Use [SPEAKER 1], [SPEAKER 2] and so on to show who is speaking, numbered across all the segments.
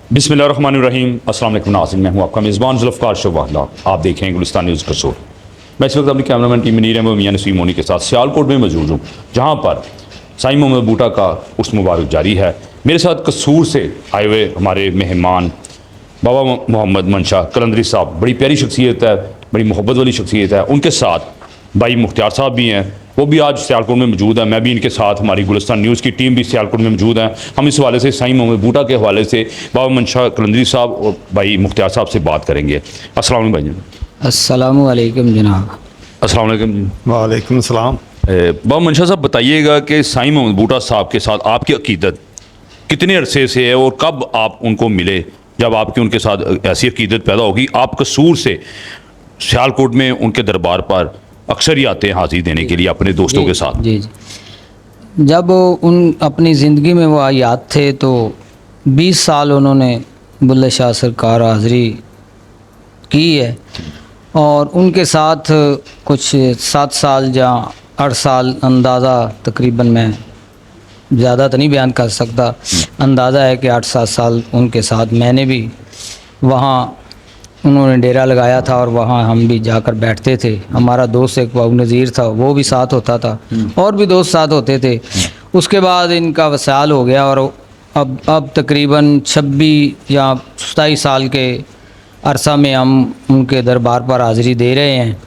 [SPEAKER 1] बिस्मिल्लाहिर्रहमानिर्रहीम। अस्सलाम वालेकुम नाज़रीन, मैं हूं आपका मेज़बान ज़ुल्फ़कार शवाहला। आप देख रहे हैं गुलिस्तान न्यूज़ कसोर। मैं इस वक्त अपनी कैमरामैन टीम नीर अहमद मियां नसीम मोनी के साथ सियालकोट में मौजूद हूँ, जहाँ पर साईं मोहम्मद बूटा का उर्स मुबारक जारी है। मेरे साथ कसूर से आए हुए हमारे मेहमान बाबा मोहम्मद मंशा कलंदरी साहब, बड़ी प्यारी शख्सियत है, बड़ी मोहब्बत वाली शख्सियत है। उनके साथ भाई मुख्तियार साहब भी हैं, वो भी आज सियालकोट में मौजूद है। मैं भी इनके साथ, हमारी गुलिस्तान न्यूज़ की टीम भी सियालकोट में मौजूद है। हम इस हवाले से साईं मोहम्मद बूटा के हवाले से बाबा मंशा कलंदरी साहब और भाई मुख्तियार साहब से बात करेंगे। अस्सलाम वालेकुम भाई जी।
[SPEAKER 2] अस्सलामु अलैकुम जनाब।
[SPEAKER 1] अस्सलाम वालेकुम जी।
[SPEAKER 3] वालेकुम सलाम।
[SPEAKER 1] बाबा मंशा साहब, बताइएगा कि साईं मोहम्मद बूटा साहब के साथ आपकी अकीदत कितने अरसे से है और कब आप उनको मिले? जब आपकी उनके साथ ऐसी अकीदत पैदा होगी, आप कसूर से सियालकोट में उनके दरबार पर अक्सर ही आते हैं हाजिरी देने के लिए अपने दोस्तों के साथ?
[SPEAKER 2] जी जी। जब उन अपनी ज़िंदगी में वो याद थे तो 20 साल उन्होंने बुल्ले शाह सरकार हाज़िरी की है, और उनके साथ कुछ 7 साल या 8 साल अंदाज़ा, तकरीबन मैं ज़्यादा तो नहीं बयान कर सकता, अंदाज़ा है कि 8-7 साल उनके साथ मैंने भी वहाँ, उन्होंने डेरा लगाया था और वहाँ हम भी जाकर बैठते थे। हमारा दोस्त एक बाबू नज़ीर था, वो भी साथ होता था, और भी दोस्त साथ होते थे। उसके बाद इनका वसाल हो गया और अब तकरीबन 26 या 27 साल के अरसा में हम उनके दरबार पर हाज़िरी दे रहे हैं।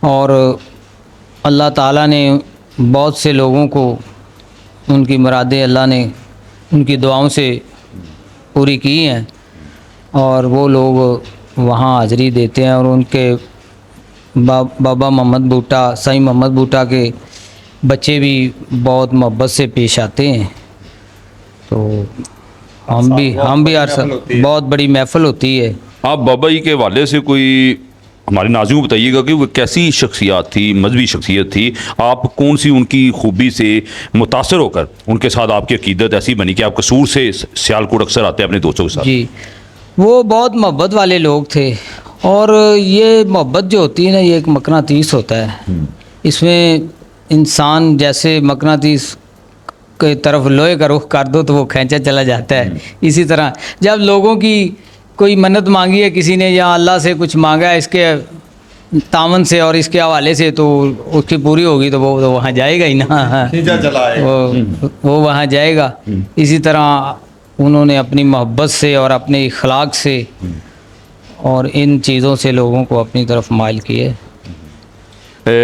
[SPEAKER 2] और अल्लाह ताला ने बहुत से लोगों को उनकी मुरादें अल्लाह ने उनकी दुआओं से पूरी की हैं, और वो लोग वहाँ हाज़िरी देते हैं। और उनके बाबा मोहम्मद बूटा, साईं मोहम्मद बूटा के बच्चे भी बहुत मोहब्बत से पेश आते हैं। तो हम भी बहुत बड़ी महफ़िल होती है।
[SPEAKER 1] आप बाबा जी के हवाले से कोई हमारे नाज़रीन को बताइएगा कि वो कैसी शख्सियत थी, मजहबी शख्सियत थी? आप कौन सी उनकी खूबी से मुतासर होकर उनके साथ आपकी अकीदत ऐसी बनी कि आप कसूर से सियालकोट अक्सर आते हैं अपने दोस्तों के साथ?
[SPEAKER 2] जी, वो बहुत मोहब्बत वाले लोग थे, और ये मोहब्बत जो होती है ना, ये एक मकनातीस होता है। इसमें इंसान जैसे मकनातीस के तरफ लोहे का रुख कर दो तो वो खींचा चला जाता है। इसी तरह जब लोगों की कोई मन्नत मांगी है किसी ने, या अल्लाह से कुछ मांगा है इसके तामन से और इसके हवाले से, तो उसकी पूरी होगी तो वो वहाँ जाएगा ही ना, वो वहाँ जाएगा। इसी तरह उन्होंने अपनी मोहब्बत से और अपने इखलाक से और इन चीज़ों से लोगों को अपनी तरफ माइल किए।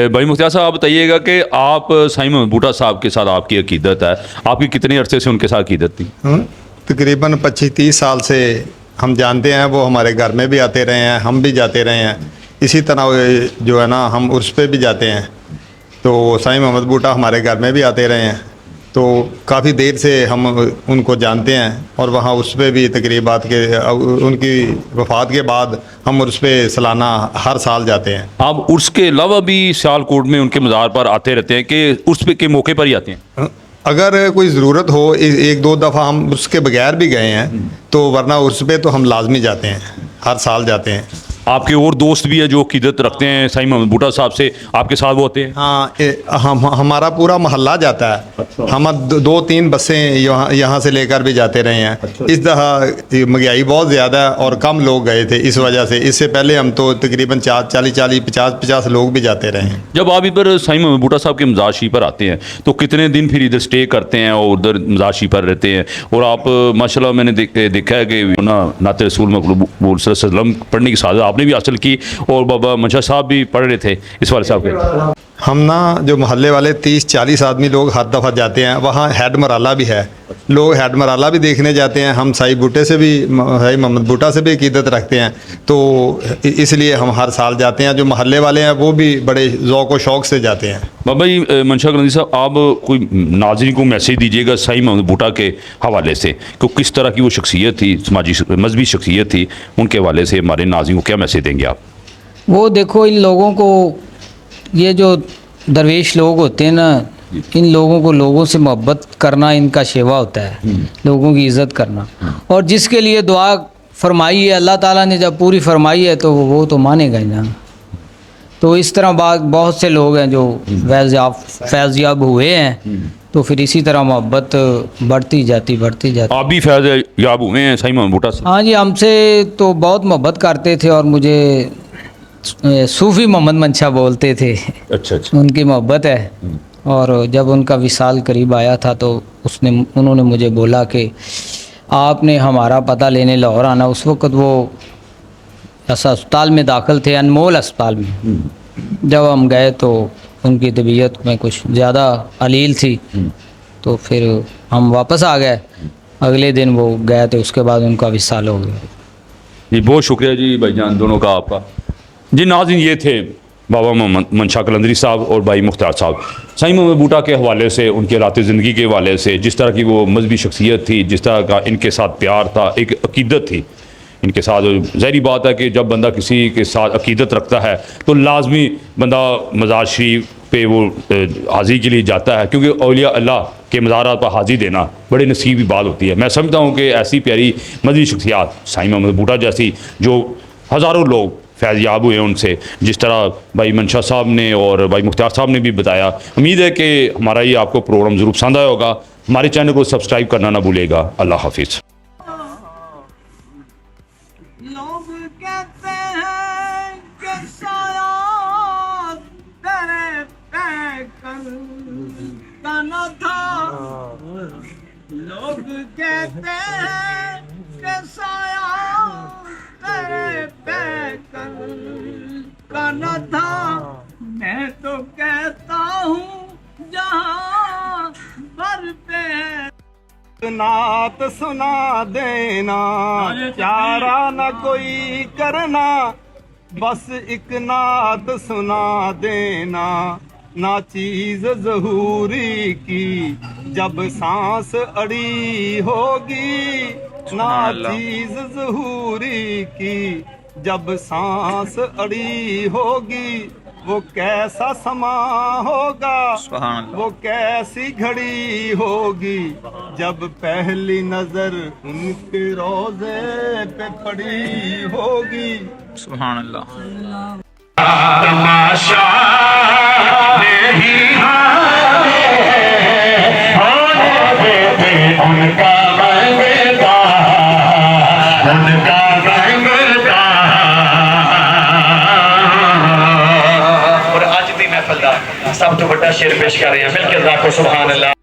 [SPEAKER 1] भाई मुख्तियार साहब, आप बताइएगा कि आप साईं मोहम्मद बूटा साहब के साथ आपकी अकीदत है, आपकी कितने अरसे से उनके साथ अकीदत थी?
[SPEAKER 3] तकरीबन 25-30 साल से हम जानते हैं। वो हमारे घर में भी आते रहे हैं, हम भी जाते रहे हैं। इसी तरह जो है ना, हम उर्स पे भी जाते हैं, तो साईं मोहम्मद बूटा हमारे घर में भी आते रहे हैं। तो काफ़ी देर से हम उनको जानते हैं, और वहाँ उर्स पे भी तकरीबात के, उनकी वफ़ात के बाद हम उर्स पे सालाना हर साल जाते हैं।
[SPEAKER 1] आप उर्स के अलावा भी सियालकोट में उनके मज़ार पर आते रहते हैं कि उर्स पे के मौके पर ही आते हैं?
[SPEAKER 3] अगर कोई ज़रूरत हो, 1-2 दफ़ा हम उसके बगैर भी गए हैं, तो वरना उर्स पे तो हम लाजमी जाते हैं, हर साल जाते हैं।
[SPEAKER 1] आपके और दोस्त भी है जो अकीदत रखते हैं साईं मोहम्मद बूटा साहब से, आपके साथ वो होते हैं?
[SPEAKER 3] हाँ, हमारा पूरा मोहल्ला जाता है।
[SPEAKER 1] अच्छा।
[SPEAKER 3] हम 2-3 बसें यहाँ से लेकर भी जाते रहे हैं।
[SPEAKER 1] अच्छा।
[SPEAKER 3] इस दफ़ा महंगाई बहुत ज़्यादा है और कम लोग गए थे, इस वजह से। इससे पहले हम तो तकरीबन 40, 50 लोग भी जाते रहे हैं।
[SPEAKER 1] जब आप इधर साईं मोहम्मद बूटा साहब के मज़ार शरीफ पर आते हैं तो कितने दिन फिर इधर स्टे करते हैं और उधर मज़ार शरीफ पर रहते हैं? और आप माशाल्लाह मैंने देखा है कि नाते रसूल मखलूक सल्लल्लाहु अलैहि वसल्लम पढ़ने की सादत आपने भी हासिल की, और बाबा मंशा साहब भी पढ़ रहे थे इस वाले साहब के।
[SPEAKER 3] हम ना जो मोहल्ले वाले 30-40 आदमी लोग हर दफ़ा जाते हैं। वहाँ हेड मराला भी है, लोग हेड मराला भी देखने जाते हैं। हम साईं मोहम्मद बूटा से भी अकीदत रखते हैं, तो इसलिए हम हर साल जाते हैं। जो मोहल्ले वाले हैं वो भी बड़े ज़ौक़ व शौक़ से जाते हैं।
[SPEAKER 1] बाबा जी मंशा कलंदरी साहब, आप कोई नाज़रीन को मैसेज दीजिएगा साईं मोहम्मद बूटा के हवाले से कि किस तरह की वो शख्सियत थी, समाजी मजहबी शख्सियत थी, उनके हवाले से हमारे नाज़रीन को क्या मैसेज देंगे आप?
[SPEAKER 2] वो देखो, इन लोगों को, ये जो दरवेश लोग होते हैं ना, इन लोगों को लोगों से मोहब्बत करना इनका शेवा होता है, लोगों की इज़्ज़त करना। और जिसके लिए दुआ फरमाई है अल्लाह ताला ने, जब पूरी फरमाई है तो वो तो मानेगा ही ना। تو اس طرح بہت سے لوگ ہیں جو فیض یاب ہوئے ہیں، تو پھر اسی طرح محبت بڑھتی جاتی۔
[SPEAKER 1] آپ بھی فیض یاب ہوئے ہیں سعید محمد بھٹا سے؟
[SPEAKER 2] ہاں جی، ہم سے تو بہت محبت کرتے تھے اور مجھے صوفی محمد منشا بولتے تھے،
[SPEAKER 1] اچھا اچھا،
[SPEAKER 2] ان کی محبت ہے۔ اور جب ان کا وصال قریب آیا تھا تو انہوں نے مجھے بولا کہ آپ نے ہمارا پتہ لینے لاہور آنا۔ اس وقت وہ ایسا اسپتال میں داخل تھے، انمول اسپتال میں۔ جب ہم گئے تو ان کی طبیعت میں کچھ زیادہ علیل تھی، تو پھر ہم واپس آ گئے۔ اگلے دن وہ گئے تھے، اس کے بعد ان کا وصال ہو گیا۔
[SPEAKER 1] جی بہت شکریہ جی بھائی جان دونوں کا آپ کا۔ جی ناظرین، یہ تھے بابا محمد منشا قلندری صاحب اور بھائی مختار صاحب۔ سعید محمد بھٹا کے حوالے سے، ان کے رات زندگی کے حوالے سے، جس طرح کی وہ مذہبی شخصیت تھی، جس طرح کا ان کے ساتھ پیار تھا، ایک عقیدت تھی ان کے ساتھ۔ ظاہری بات ہے کہ جب بندہ کسی کے ساتھ عقیدت رکھتا ہے تو لازمی بندہ مزار شریف پہ وہ حاضری کے لیے جاتا ہے، کیونکہ اولیاء اللہ کے مزارات پر حاضری دینا بڑے نصیب کی بات ہوتی ہے۔ میں سمجھتا ہوں کہ ایسی پیاری مذہبی شخصیات سعید محمد بھٹا جیسی، جو ہزاروں لوگ فیض یاب ہوئے ان سے، جس طرح بھائی منشا صاحب نے اور بھائی مختار صاحب نے بھی بتایا۔ امید ہے کہ ہمارا یہ آپ کو پروگرام ضرور پسند آیا ہوگا۔ ہمارے چینل کو سبسکرائب کرنا نہ بھولے گا۔ اللہ حافظ۔
[SPEAKER 4] لوگ کہتے ہیں کہ سایہ تیرے پیکر کا نہ تھا، لوگ کہتے ہیں کہ سایہ تیرے پیکر کا نہ تھا، میں تو کہتا ہوں جہاں بر پہ ہے نعت سنا دینا، چارہ نہ کوئی کرنا، بس ایک نعت سنا دینا، نہ چیز ظہوری کی جب سانس اڑی ہوگی، نہ چیز ظہوری کی جب سانس اڑی ہوگی، وہ کیسا سما ہوگا، وہ کیسی گھڑی ہوگی، جب پہلی نظر ان کے روزے پہ پڑی ہوگی۔
[SPEAKER 5] سبحان اللہ۔
[SPEAKER 4] تماشا نہیں ہونے دیتے ان کا رنگتا، ان کا رنگتا۔
[SPEAKER 5] اور اج دی محفل دا سب تو بڑا شعر پیش کر رہے ہیں، مل کے ذاکو سبحان اللہ۔